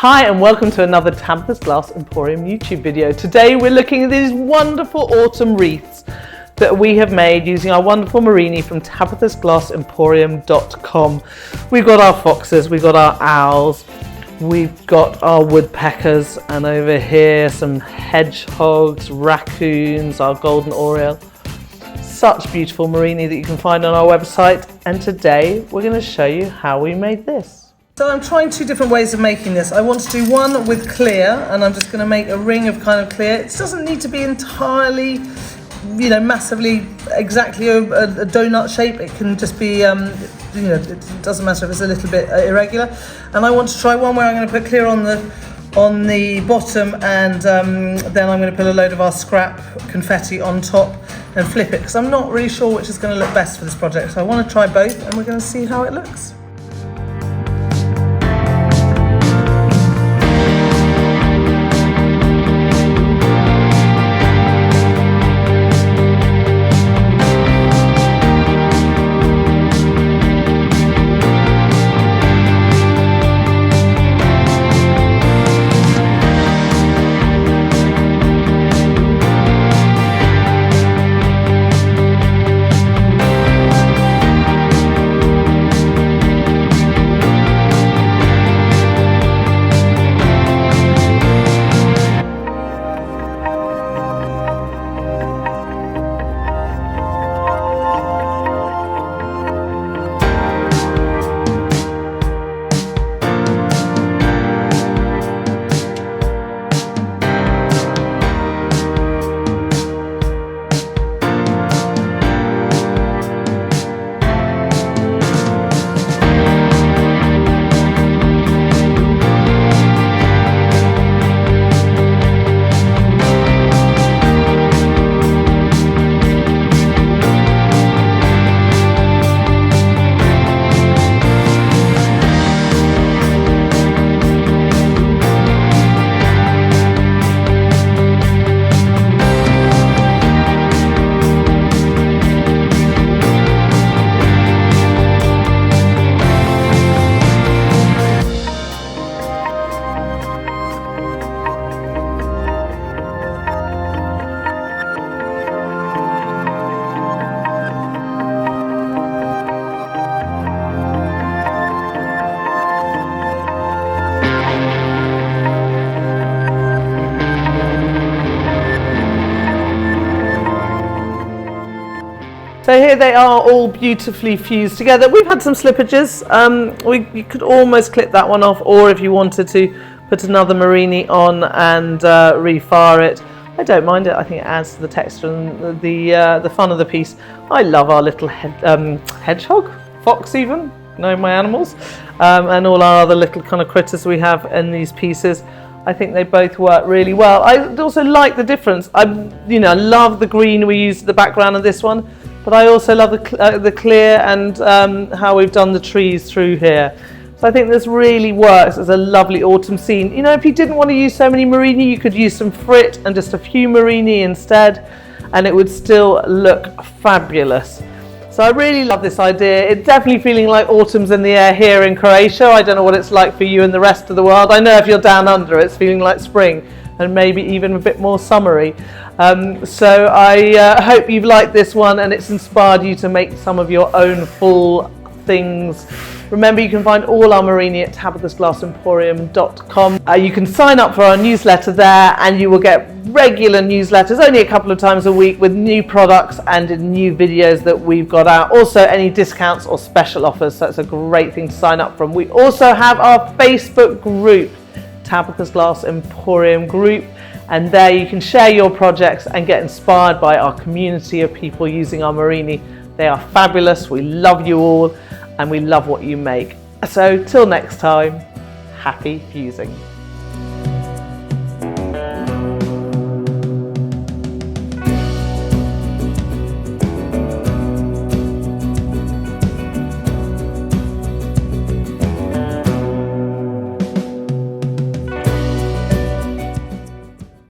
Hi and welcome to another Tabitha's Glass Emporium YouTube video. Today we're looking at these wonderful autumn wreaths that we have made using our wonderful Murrine from tabithasglassemporium.com. We've got our foxes, we've got our owls, we've got our woodpeckers, and over here some hedgehogs, raccoons, our golden oriole. Such beautiful Murrine that you can find on our website, and today we're going to show you how we made this. So I'm trying two different ways of making this. I want to do one with clear, and I'm just going to make a ring of kind of clear. It doesn't need to be entirely, massively exactly a donut shape. It can just be, it doesn't matter if it's a little bit irregular. And I want to try one where I'm going to put clear on the bottom, and then I'm going to put a load of our scrap confetti on top and flip it, because I'm not really sure which is going to look best for this project. So I want to try both, and we're going to see how it looks. So here they are, all beautifully fused together. We've had some slippages. You could almost clip that one off, or if you wanted to, put another Murrine on and refire it. I don't mind it. I think it adds to the texture and the fun of the piece. I love our little hedgehog, fox even, know my animals, and all our other little kind of critters we have in these pieces. I think they both work really well. I also like the difference. I love the green we used in the background of this one. But I also love the clear and how we've done the trees through here. So I think this really works as a lovely autumn scene. If you didn't want to use so many Murrine, you could use some Frit and just a few Murrine instead, and it would still look fabulous. So I really love this idea. It's definitely feeling like autumn's in the air here in Croatia. I don't know what it's like for you and the rest of the world. I know if you're down under, it's feeling like spring, and maybe even a bit more summery. So I hope you've liked this one and it's inspired you to make some of your own full things. Remember, you can find all our Murrine at tabithasglassemporium.com. You can sign up for our newsletter there, and you will get regular newsletters only a couple of times a week with new products and new videos that we've got out. Also, any discounts or special offers, so it's a great thing to sign up from. We also have our Facebook group, Tabitha's Glass Emporium group, and there you can share your projects and get inspired by our community of people using our Murrine. They are fabulous. We love you all, and we love what you make. So till next time, happy fusing.